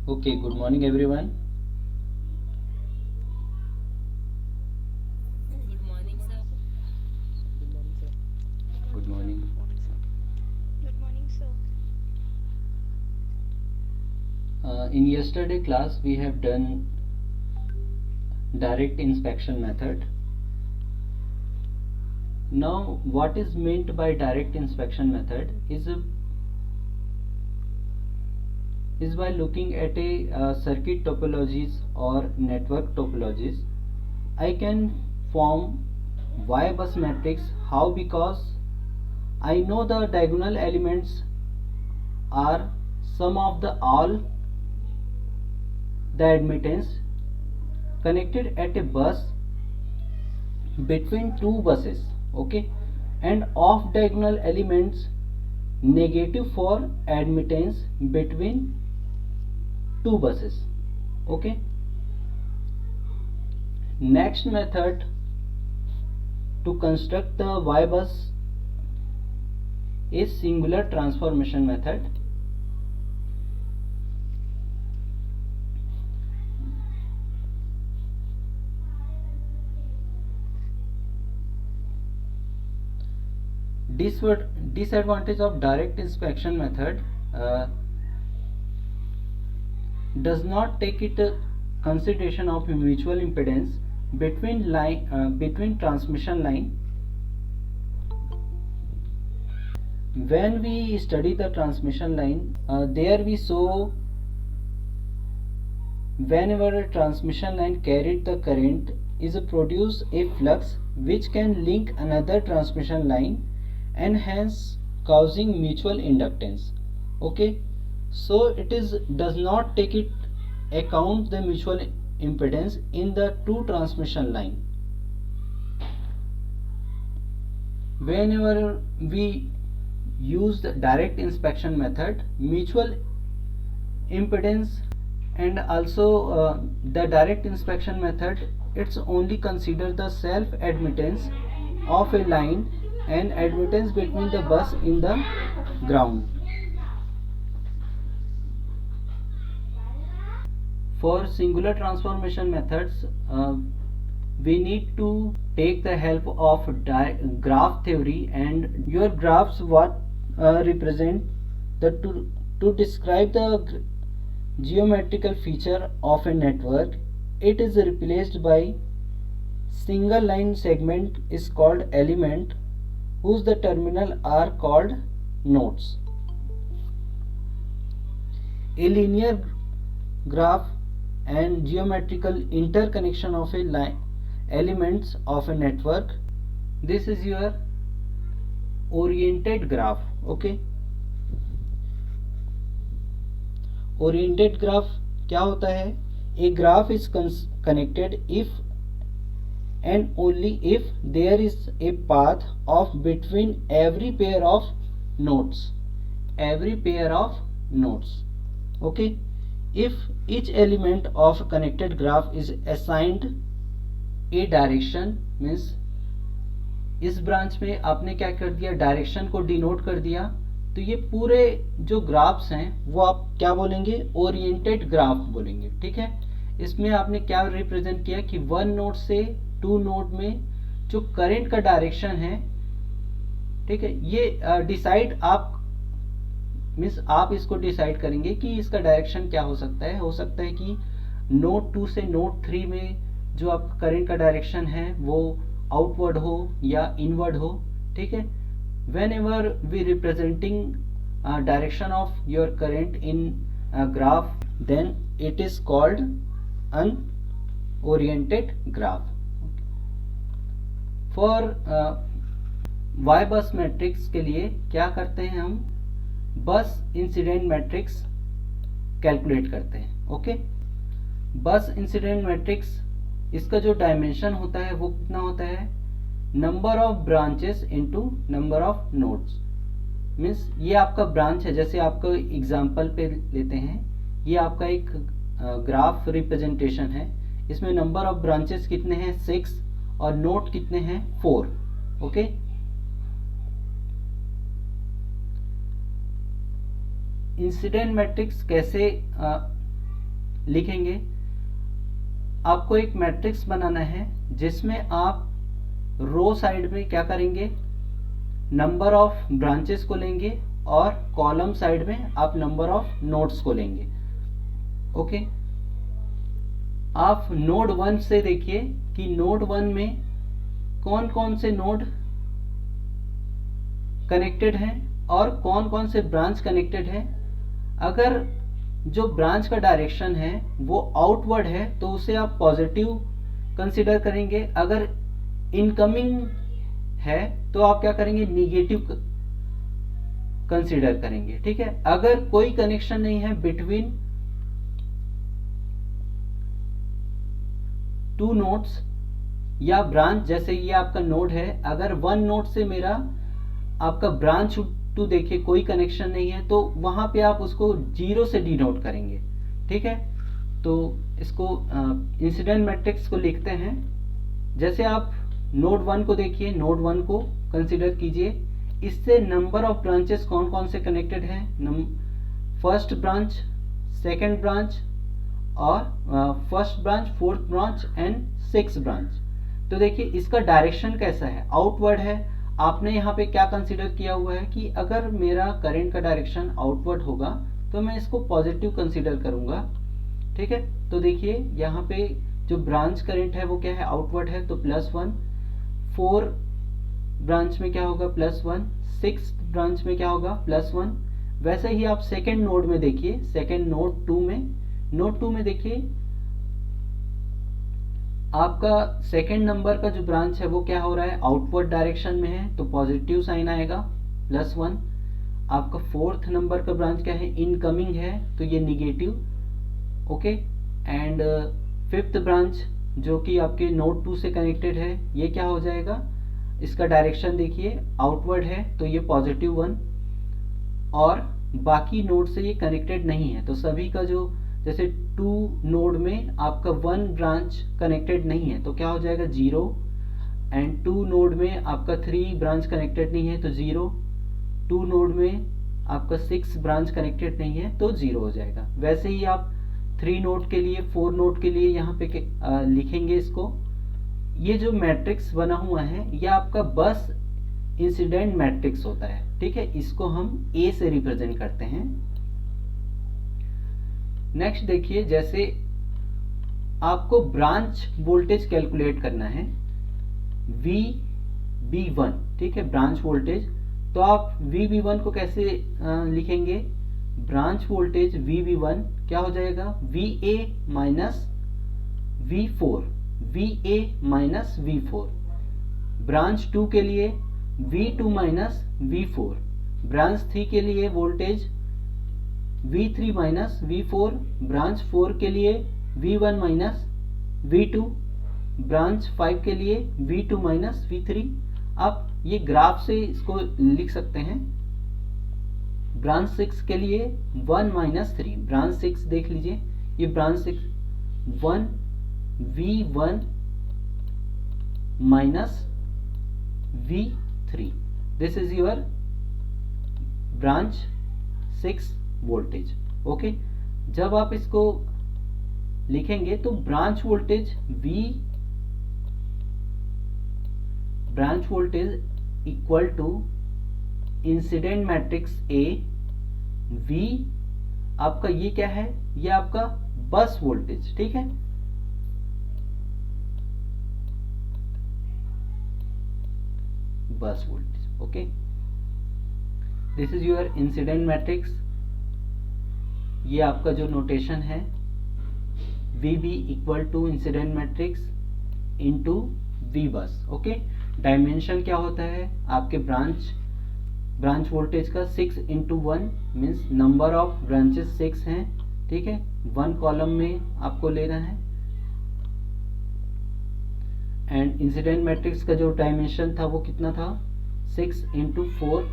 Okay, good morning everyone. Good morning, sir. Good morning. Good morning, sir. In yesterday class we have done direct inspection method. Now what is meant by direct inspection method is by looking at a circuit topologies or network topologies. I can form Y bus matrix. How? Because I know the diagonal elements are sum of the all the admittance connected at a bus between two buses, okay, and off diagonal elements negative for admittance between two buses, okay. Next method to construct the Y bus is singular transformation method. Disadvantage of direct inspection method uh, does not take into consideration of mutual impedance between transmission line. When we study the transmission line, there we saw whenever a transmission line carried the current is produce a flux which can link another transmission line and hence causing mutual inductance, okay. So it is does not take it account the mutual impedance in the two transmission line. Whenever we use the direct inspection method, mutual impedance and also the direct inspection method, it's only consider the self admittance of a line and admittance between the bus in the ground. For singular transformation methods, we need to take the help of graph theory, and your graphs what represent the to describe the geometrical feature of a network. It is replaced by single line segment is called element whose the terminal are called nodes. A linear graph and geometrical interconnection of a line elements of a network. This is your oriented graph, okay. Oriented graph क्या होता है? A graph is connected if and only if there is a path of between every pair of nodes, okay. If each element of connected graph is assigned a direction, means इस branch में आपने क्या कर दिया, direction को denote कर दिया, तो ये पूरे जो ग्राफ्स हैं वो आप क्या बोलेंगे, ओरिएंटेड ग्राफ बोलेंगे, ठीक है। इसमें आपने क्या रिप्रेजेंट किया कि वन नोड से टू नोड में जो करंट का डायरेक्शन है, ठीक है, ये डिसाइड आप मीन्स आप इसको डिसाइड करेंगे कि इसका डायरेक्शन क्या हो सकता है। हो सकता है कि नोड 2 से नोड 3 में जो आपका करंट का डायरेक्शन है वो आउटवर्ड हो या इनवर्ड हो, ठीक है। Whenever we representing direction of your current in graph, then it is called unoriented graph. For Y bus matrix के लिए क्या करते हैं, हम बस इंसिडेंट मैट्रिक्स कैलकुलेट करते हैं, ओके। बस इंसिडेंट मैट्रिक्स, इसका जो डायमेंशन होता है वो कितना होता है, number of branches into number of nodes. Means ये आपका ब्रांच है, जैसे आपको एग्जांपल पे लेते हैं, ये आपका एक ग्राफ रिप्रेजेंटेशन है, इसमें नंबर ऑफ ब्रांचेस कितने हैं 6 और नोड कितने हैं 4, ओके। इंसिडेंट मैट्रिक्स कैसे लिखेंगे, आपको एक मैट्रिक्स बनाना है जिसमें आप रो साइड में क्या करेंगे, नंबर ऑफ ब्रांचेस को लेंगे और कॉलम साइड में आप नंबर ऑफ नोड्स को लेंगे। ओके, आप नोड 1 से देखिए कि नोड 1 में कौन कौन से नोड कनेक्टेड हैं और कौन कौन से ब्रांच कनेक्टेड हैं। अगर जो ब्रांच का डायरेक्शन है वो आउटवर्ड है तो उसे आप पॉजिटिव कंसिडर करेंगे, अगर इनकमिंग है तो आप क्या करेंगे, निगेटिव कंसिडर करेंगे। ठीक है, अगर कोई कनेक्शन नहीं है बिटवीन टू नोड्स या ब्रांच, जैसे ये आपका नोड है, अगर वन नोड से मेरा आपका ब्रांच टू देखिए कोई कनेक्शन नहीं है तो वहां पे आप उसको 0 से डिनोट करेंगे। ठीक है, तो इसको इंसिडेंट मैट्रिक्स को लिखते हैं। जैसे आप नोड 1 को देखिए, नोड 1 को कंसिडर कीजिए, इससे नंबर ऑफ ब्रांचेस कौन कौन से कनेक्टेड हैं, फर्स्ट ब्रांच, सेकंड ब्रांच और first branch, fourth branch and six branch. तो देखिए इसका डायरेक्शन कैसा है, आउटवर्ड है। आपने यहाँ पे क्या कंसिडर किया हुआ है कि अगर मेरा करंट का डायरेक्शन आउटवर्ड होगा तो मैं इसको पॉजिटिव कंसिडर करूंगा। ठीक है, तो देखिए यहाँ पे जो ब्रांच करंट है वो क्या है, आउटवर्ड है, तो +1, 4 ब्रांच में क्या होगा +1, 6 ब्रांच में क्या होगा +1। वैसे ही आप सेकेंड नोड में देखिए, सेकेंड नोड 2 में, नोड 2 में देखिए आपका सेकेंड नंबर का जो ब्रांच है वो क्या हो रहा है, आउटवर्ड डायरेक्शन में है तो पॉजिटिव साइन आएगा +1। आपका फोर्थ नंबर का ब्रांच क्या है, इनकमिंग है तो ये negative. Okay, and fifth branch जो कि आपके नोड 2 से कनेक्टेड है ये क्या हो जाएगा, इसका डायरेक्शन देखिए आउटवर्ड है तो ये +1 और बाकी नोड से ये कनेक्टेड नहीं है। तो सभी का जो, जैसे 2 नोड में आपका 1 ब्रांच कनेक्टेड नहीं है तो क्या हो जाएगा 0, एंड 2 नोड में आपका 3 ब्रांच कनेक्टेड नहीं है तो 0, 2 नोड में आपका 6 ब्रांच कनेक्टेड नहीं है तो 0 हो जाएगा। वैसे ही आप 3 नोड के लिए, 4 नोड के लिए यहाँ पे लिखेंगे इसको। ये जो मैट्रिक्स बना हुआ है ये आपका बस इंसिडेंट मैट्रिक्स होता है। ठीक है, इसको हम ए से रिप्रेजेंट करते हैं। नेक्स्ट देखिए, जैसे आपको ब्रांच वोल्टेज कैलकुलेट करना है VB1, ठीक है, ब्रांच वोल्टेज, तो आप VB1 को कैसे लिखेंगे, ब्रांच वोल्टेज VB1 क्या हो जाएगा, VA minus V4, VA minus V4। Branch 2 के लिए V2 माइनस V4, ब्रांच 3 के लिए voltage V3 minus V4, branch 4 के लिए V1 माइनस V2, ब्रांच 5 के लिए V2 माइनस V3। आप ये ग्राफ से इसको लिख सकते हैं। ब्रांच 6 के लिए 1 माइनस 3, ब्रांच 6 देख लीजिए, ये branch 6 1 V1 minus V3, this is your branch 6 voltage. Okay, जब आप इसको लिखेंगे तो branch voltage equal to incident matrix A, V आपका ये क्या है, ये आपका बस वोल्टेज। ठीक है, bus voltage. Okay, this is your incident matrix. ये आपका जो नोटेशन है VB equal to incident matrix into V bus. Okay, dimension क्या होता है आपके ब्रांच वोल्टेज का, 6 into 1 means number of branches 6 हैं। ठीक है, 1 कॉलम में आपको लेना है। एंड इंसिडेंट मैट्रिक्स का जो डायमेंशन था वो कितना था, 6 इंटू 4।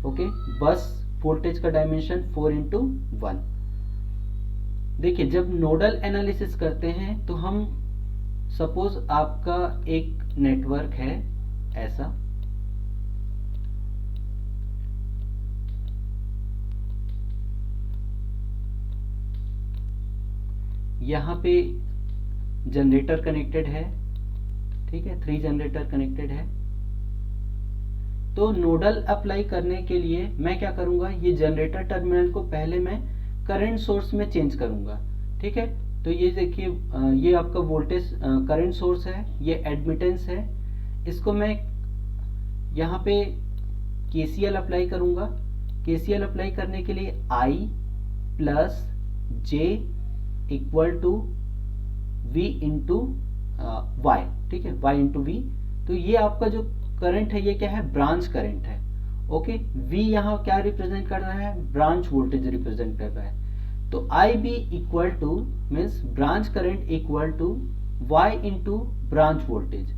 ओके, बस वोल्टेज का डायमेंशन 4 इंटू 1। देखिए जब नोडल एनालिसिस करते हैं तो हम, सपोज आपका एक नेटवर्क है ऐसा, यहाँ पे जनरेटर कनेक्टेड है, ठीक है, 3 जनरेटर कनेक्टेड है। तो नोडल अप्लाई करने के लिए मैं क्या करूंगा, ये जनरेटर टर्मिनल को पहले मैं करंट सोर्स में चेंज करूंगा, ठीक है। तो ये देखिए, ये आपका वोल्टेज करंट सोर्स है, ये एडमिटेंस है, इसको मैं यहाँ पे KCL अप्लाई करूंगा। KCL अप्लाई करने के लिए I plus J equal to V into Y, ठीक है, Y इंटू V। तो ये आपका जो करंट है ये क्या है, ब्रांच करंट है, ओके। V यहाँ क्या रिप्रेजेंट कर रहा है, ब्रांच वोल्टेज रिप्रेजेंट कर रहा है। तो IB equal to means branch current equal to Y into branch voltage,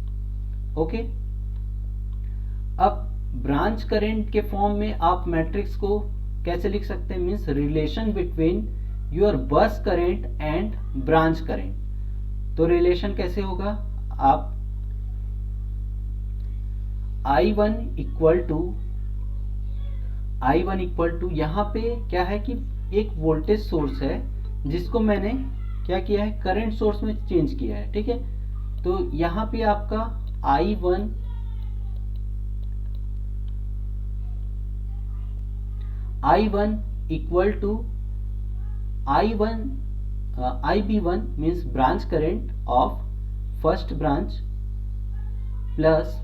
okay. अब ब्रांच करंट के फॉर्म में आप मैट्रिक्स को कैसे लिख सकते हैं, means relation between your bus current and branch current. तो रिलेशन कैसे होगा, आप I1 इक्वल टू यहाँ पे क्या है कि एक वोल्टेज सोर्स है जिसको मैंने क्या किया है, करंट सोर्स में चेंज किया है, ठीक है। तो यहाँ पे आपका I1 equal to IB1 means branch current of first branch plus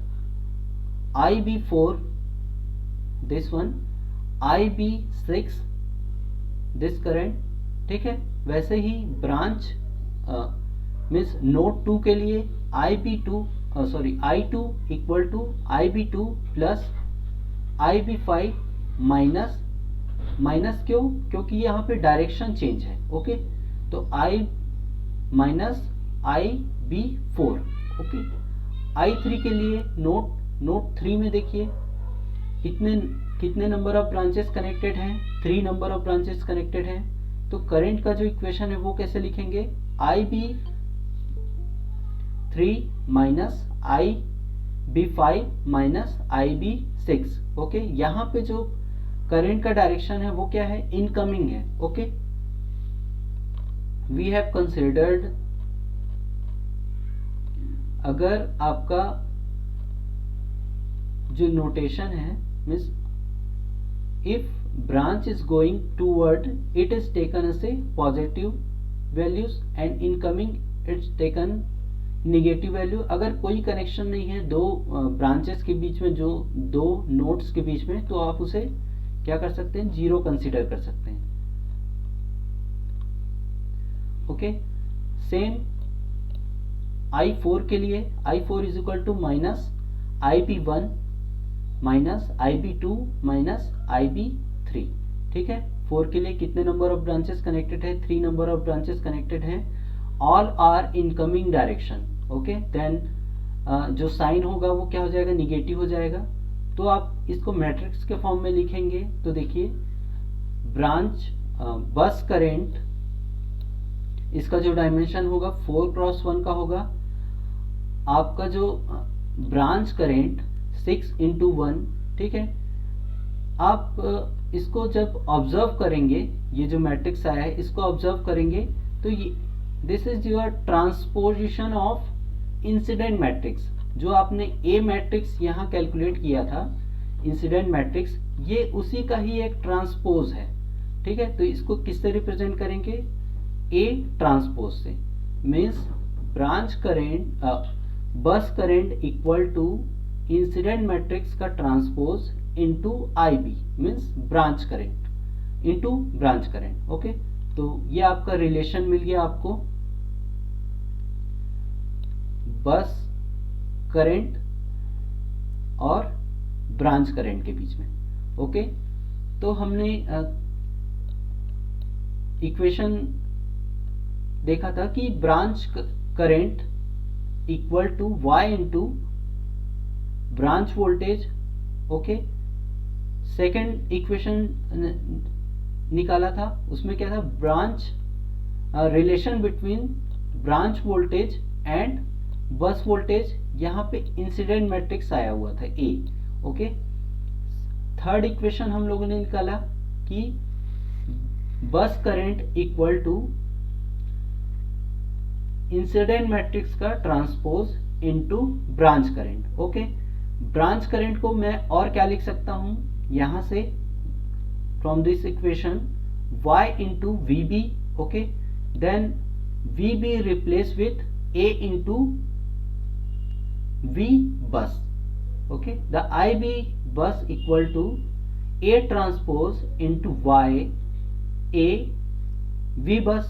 IB4 this one, IB6 this current, ठीक है। वैसे ही ब्रांच मीन्स नोड 2 के लिए I2 equal to IB2 plus IB5 minus क्यों, क्योंकि यहाँ पे डायरेक्शन चेंज है, ओके। तो I minus IB4, okay. I3 के लिए नोड 3 में देखिए कितने नंबर ऑफ ब्रांचेस कनेक्टेड हैं, 3 नंबर ऑफ ब्रांचेस कनेक्टेड हैं। तो करंट का जो इक्वेशन है वो कैसे लिखेंगे, IB3 minus IB5 minus IB6, okay. यहाँ पे जो करंट का डायरेक्शन है वो क्या है, इनकमिंग है, ओके। वी हैव कंसिडर्ड, अगर आपका जो नोटेशन है means if branch is going toward, it is taken as a positive values and incoming it's taken negative value। अगर कोई कनेक्शन नहीं है दो ब्रांचेस के बीच में, जो दो नोड्स के बीच में, तो आप उसे क्या कर सकते हैं, जीरो कंसीडर कर सकते हैं, ओके। सेम I4 के लिए I4 is equal to minus IB1 minus IB2 minus IB3, ठीक है। 4 के लिए कितने नंबर ऑफ ब्रांचेस कनेक्टेड है, 3 नंबर ऑफ ब्रांचेस कनेक्टेड हैं, all are incoming direction, okay. Then जो साइन होगा वो क्या हो जाएगा, निगेटिव हो जाएगा। तो आप इसको मैट्रिक्स के फॉर्म में लिखेंगे तो देखिए, ब्रांच बस करेंट, इसका जो डायमेंशन होगा 4x1 का होगा, आपका जो ब्रांच करेंट 6/1, ठीक है। आप इसको जब ऑब्जर्व करेंगे, ये जो मैट्रिक्स आया है इसको ऑब्जर्व करेंगे तो ये this is your transposition of incident matrix. जो आपने ए मैट्रिक्स यहाँ कैलकुलेट किया था, इंसिडेंट मैट्रिक्स, ये उसी का ही एक ट्रांसपोज है, ठीक है। तो इसको किससे रिप्रेजेंट करेंगे, ए ट्रांसपोज से, means branch current bus current equal to incident matrix का transpose into IB means branch current into branch current, okay. तो ये आपका रिलेशन मिल गया आपको बस करंट और ब्रांच करंट के बीच में, ओके। तो हमने इक्वेशन देखा था कि branch current equal to Y into branch voltage, okay. Second equation निकाला था, उसमें क्या था, branch relation between branch voltage and bus voltage. यहाँ पे इंसिडेंट मैट्रिक्स आया हुआ था ए, ओके। थर्ड इक्वेशन हम लोगों ने निकाला कि bus current equal to incident matrix का transpose into branch current. Okay, branch current को मैं और क्या लिख सकता हूं यहां से, from this equation y into V B. Okay, then V B replace with a into v bus. Okay, the IB bus equal to A transpose into Y A V bus.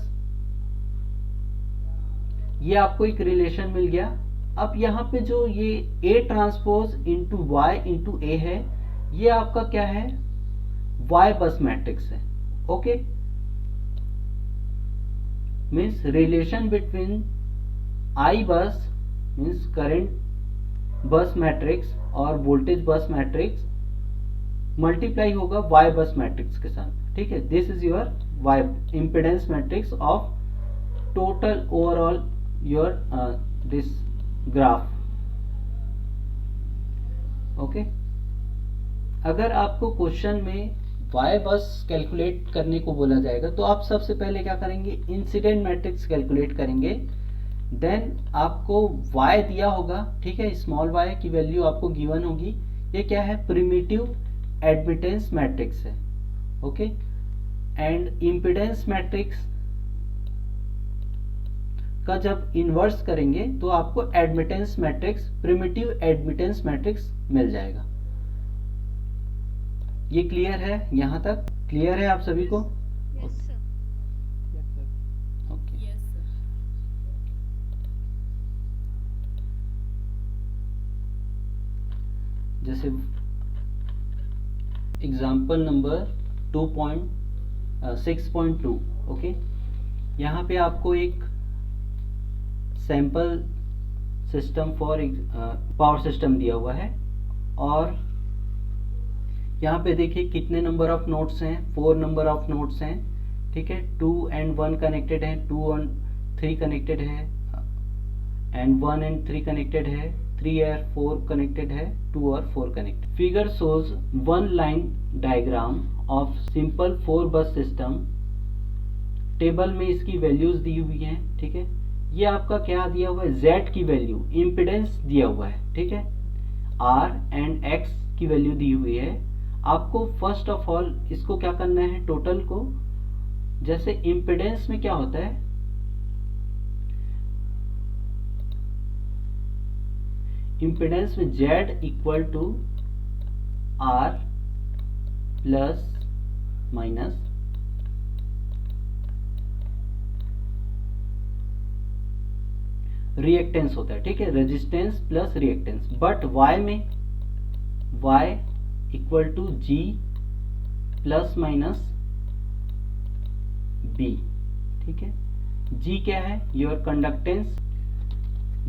ये आपको एक रिलेशन मिल गया। अब यहाँ पे जो ये A transpose into Y into A है, ये आपका क्या है, Y बस मैट्रिक्स है। Okay, means relation between I bus means current bus matrix और वोल्टेज बस मैट्रिक्स मल्टीप्लाई होगा वाई बस मैट्रिक्स के साथ। ठीक है, this is your Y impedance matrix of total overall your this graph. Okay, अगर आपको question में Y बस कैलकुलेट करने को बोला जाएगा तो आप सबसे पहले क्या करेंगे, इंसिडेंट मैट्रिक्स कैलकुलेट करेंगे। देन आपको y दिया होगा, ठीक है, स्मॉल y की वैल्यू आपको गिवन होगी। ये क्या है, प्रिमिटिव एडमिटेंस मैट्रिक्स है। ओके, एंड इम्पिडेंस मैट्रिक्स का जब इन्वर्स करेंगे तो आपको admittance matrix, primitive admittance matrix मिल जाएगा। ये क्लियर है, यहां तक क्लियर है आप सभी को? Yes, sir. ओके, जैसे एग्जाम्पल नंबर 6.2। ओके, यहाँ पे आपको एक sample system for power system दिया हुआ है और यहाँ पे देखिए कितने नंबर ऑफ नोड्स हैं, 4 नंबर ऑफ नोड्स हैं। ठीक है, 2 and 1 कनेक्टेड है, 2 and 3 कनेक्टेड है, एंड 1 and 3 कनेक्टेड है, 3 और 4 कनेक्टेड है, 2 और 4 connected. Figure shows one line diagram of simple 4 बस सिस्टम। टेबल में इसकी वैल्यूज दी हुई हैं। ठीक है, ये आपका क्या दिया हुआ है, Z की वैल्यू, इम्पिडेंस दिया हुआ है। ठीक है, R एंड X की वैल्यू दी हुई है। आपको फर्स्ट ऑफ ऑल इसको क्या करना है, टोटल को, जैसे इम्पिडेंस में क्या होता है, इम्पिडेंस में Z equal to R plus minus reactance होता है। ठीक है, resistance plus reactance. But Y में Y equal to G plus minus B। ठीक है, G क्या है, your conductance.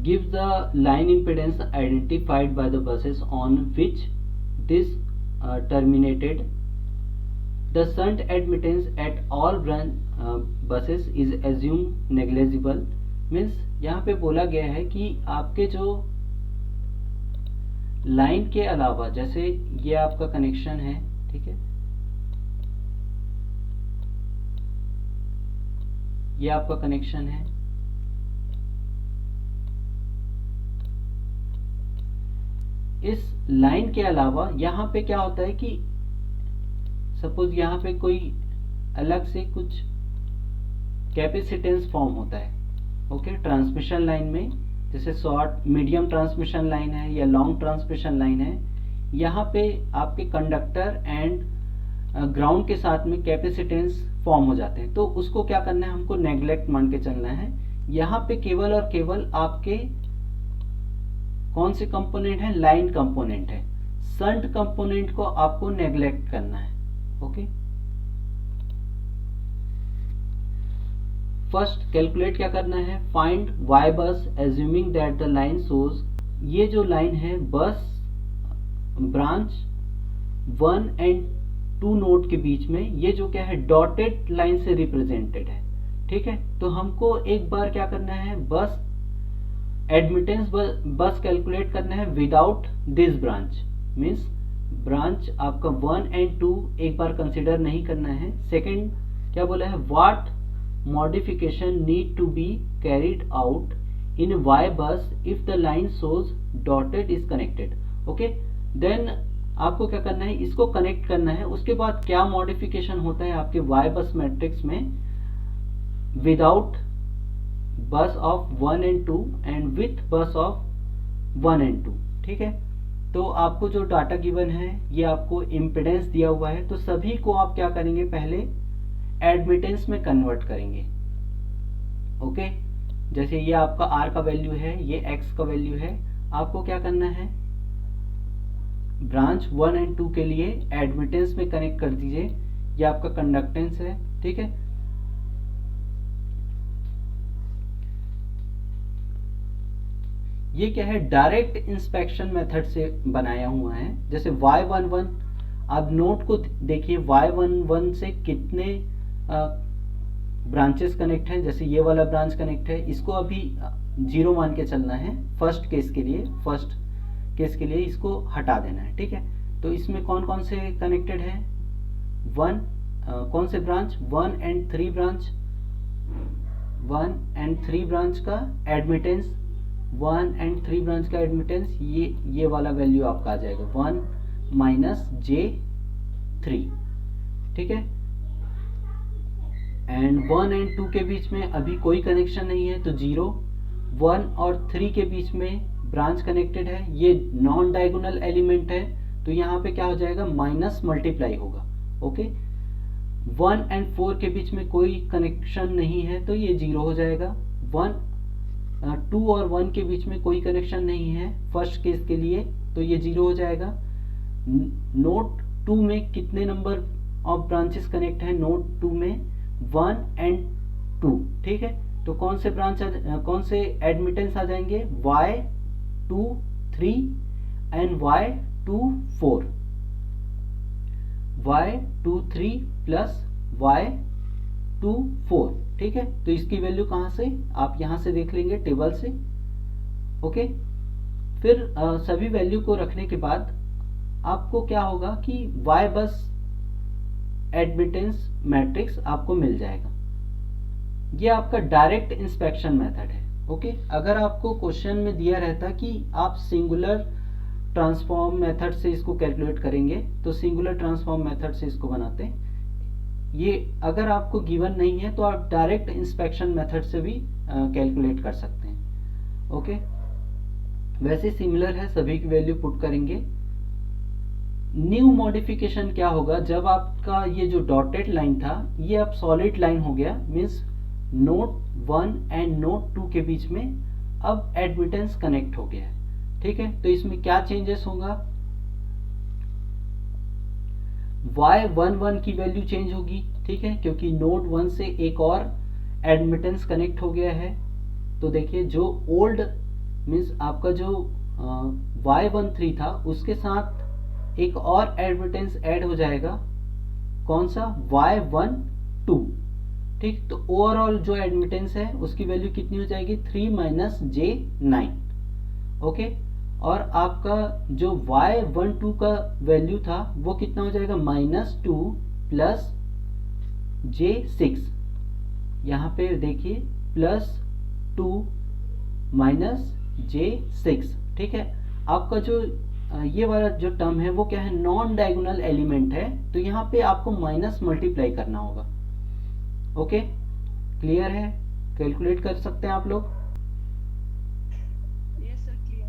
Give the line impedance identified by the buses on which this terminated. The shunt admittance at all buses is assumed negligible. Means यहाँ पे बोला गया है कि आपके जो लाइन के अलावा, जैसे ये आपका कनेक्शन है, ठीक है, ये आपका कनेक्शन है, इस लाइन के अलावा यहाँ पे क्या होता है कि सपोज यहाँ पे कोई अलग से कुछ कैपेसिटेंस फॉर्म होता है। ओके, ट्रांसमिशन लाइन में, जैसे शॉर्ट मीडियम ट्रांसमिशन लाइन है या लॉन्ग ट्रांसमिशन लाइन है, यहाँ पे आपके कंडक्टर एंड ग्राउंड के साथ में कैपेसिटेंस फॉर्म हो जाते हैं। तो उसको क्या करना है, हमको नेग्लेक्ट मान के चलना है। यहाँ पे केवल और केवल आपके कौन से कंपोनेंट है, लाइन कंपोनेंट है। शंट कंपोनेंट को आपको नेग्लेक्ट करना है। ओके, फर्स्ट कैलकुलेट क्या करना है, फाइंड y बस assuming that the line shows, ये जो लाइन है बस ब्रांच 1 एंड 2 नोड के बीच में, ये जो क्या है डॉटेड लाइन से रिप्रेजेंटेड है। ठीक है, तो हमको एक बार क्या करना है, बस एडमिटेंस बस कैलकुलेट करना है without this branch. Means branch आपका 1 एंड 2 एक बार कंसिडर नहीं करना है। सेकंड क्या बोला है, what modification need to be carried out in y bus if the line shows dotted is connected. Okay, then आपको क्या करना है, इसको कनेक्ट करना है. उसके बाद क्या मॉडिफिकेशन होता है आपके y बस मैट्रिक्स में, विदाउट बस ऑफ 1 and 2 एंड विथ बस ऑफ 1 and 2. ठीक है, तो आपको जो डाटा गिवन है ये आपको इम्पिडेंस दिया हुआ है, तो सभी को आप क्या करेंगे, पहले एडमिटेंस में कन्वर्ट करेंगे. ओके, जैसे ये आपका R का वैल्यू है, ये X का वैल्यू है. आपको क्या करना है, ब्रांच 1 and 2 के लिए एडमिटेंस में कनेक्ट कर दीजिए. ये आपका कंडक्टेंस है. ठीक है, ये क्या है, डायरेक्ट इंस्पेक्शन मेथड से बनाया हुआ है. जैसे y11, आप नोट को देखिए, y11 से कितने ब्रांचेस कनेक्ट हैं. जैसे ये वाला ब्रांच कनेक्ट है, इसको अभी 0 मान के चलना है फर्स्ट केस के लिए इसको हटा देना है. ठीक है, तो इसमें कौन कौन से कनेक्टेड है, कौन से branch, 1 and 3 branch, 1 and 3 branch का एडमिटेंस, 1 and 3 ब्रांच का एडमिटेंस, ये वाला वैल्यू आपका आ जाएगा 1 - j3. ठीक है, एंड 1 and 2 के बीच में अभी कोई कनेक्शन नहीं है, तो 0. 1 और 3 के बीच में ब्रांच कनेक्टेड है, ये नॉन डायगोनल एलिमेंट है, तो यहाँ पे क्या हो जाएगा, माइनस मल्टीप्लाई होगा. ओके, 1 and 4 के बीच में कोई कनेक्शन नहीं है, तो ये 0 हो जाएगा. 2 और 1 के बीच में कोई कनेक्शन नहीं है फर्स्ट केस के लिए, तो ये 0 हो जाएगा. नोड 2 में कितने नंबर ऑफ ब्रांचेस कनेक्ट है, नोड 2 में 1 and 2. ठीक है, तो कौन से एडमिटेंस आ जाएंगे, y23 and y24, y23 plus y24. ठीक है, तो इसकी वैल्यू कहाँ से, आप यहाँ से देख लेंगे टेबल से. ओके, फिर सभी वैल्यू को रखने के बाद आपको क्या होगा कि y बस एडमिटेंस मैट्रिक्स आपको मिल जाएगा. ये आपका डायरेक्ट इंस्पेक्शन मेथड है. ओके, अगर आपको क्वेश्चन में दिया रहता कि आप सिंगुलर ट्रांसफॉर्म मेथड से इसको कैलकुलेट करेंगे, तो सिंगुलर ट्रांसफॉर्म मेथड से इसको बनाते हैं. ये अगर आपको गिवन नहीं है तो आप डायरेक्ट इंस्पेक्शन मेथड से भी कैलकुलेट कर सकते हैं. ओके, वैसे सिमिलर है, सभी की वैल्यू पुट करेंगे. न्यू मॉडिफिकेशन क्या होगा, जब आपका ये जो डॉटेड लाइन था ये अब सॉलिड लाइन हो गया, मीन्स नोड 1 एंड नोड 2 के बीच में अब एडमिटेंस कनेक्ट हो गया है. ठीक है, तो इसमें क्या चेंजेस होगा, y11 की वैल्यू चेंज होगी. ठीक है, क्योंकि नोड 1 से एक और एडमिटेंस कनेक्ट हो गया है. तो देखिए, जो ओल्ड मीन्स आपका जो y13 था उसके साथ एक और एडमिटेंस ऐड हो जाएगा, कौन सा, y12. ठीक, तो ओवरऑल जो एडमिटेंस है उसकी वैल्यू कितनी हो जाएगी, 3 - j9. ओके, और आपका जो y12 का वैल्यू था वो कितना हो जाएगा, -2 प्लस j6. यहाँ पे देखिए +2 - j6. ठीक है, आपका जो ये वाला जो टर्म है वो क्या है, नॉन डायगोनल एलिमेंट है, तो यहाँ पे आपको माइनस मल्टीप्लाई करना होगा. ओके, क्लियर है, कैलकुलेट कर सकते हैं आप लोग. Yes, sir, clear.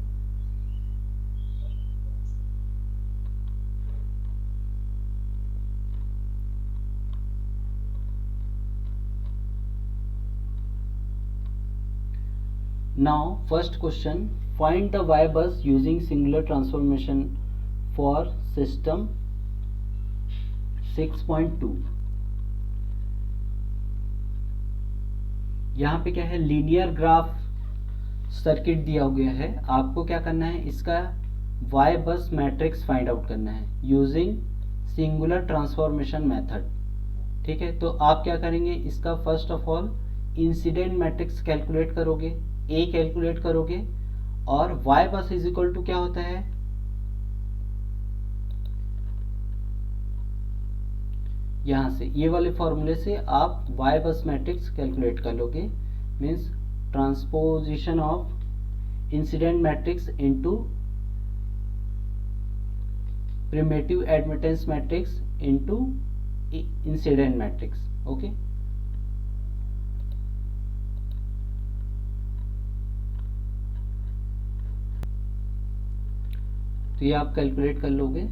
Now first question, find the y bus using singular transformation for system 6.2. यहाँ पे क्या है, लीनियर ग्राफ सर्किट दिया गया है. आपको क्या करना है, इसका y bus matrix find out करना है यूजिंग सिंगुलर ट्रांसफॉर्मेशन मेथड. ठीक है, तो आप क्या करेंगे, इसका first of all incident matrix calculate करोगे, a कैलकुलेट करोगे, और y बस इज इक्वल टू क्या होता है, यहाँ से ये वाले फॉर्मूले से आप वाई बस मैट्रिक्स कैलकुलेट कर लोगे, means transposition of incident matrix into primitive admittance matrix into incident matrix. Okay, तो ये आप कैलकुलेट कर लोगे।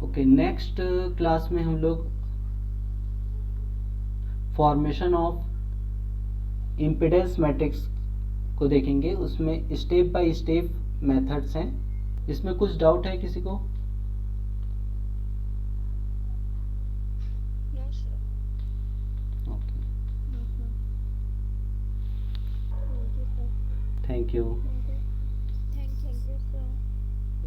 ओके, नेक्स्ट क्लास में हम लोग फॉर्मेशन ऑफ इम्पीडेंस मैट्रिक्स को देखेंगे, उसमें स्टेप बाय स्टेप मेथड्स हैं। इसमें कुछ डाउट है किसी को? No, sir. Okay, Mm-hmm. Thank you, sir. Thank you.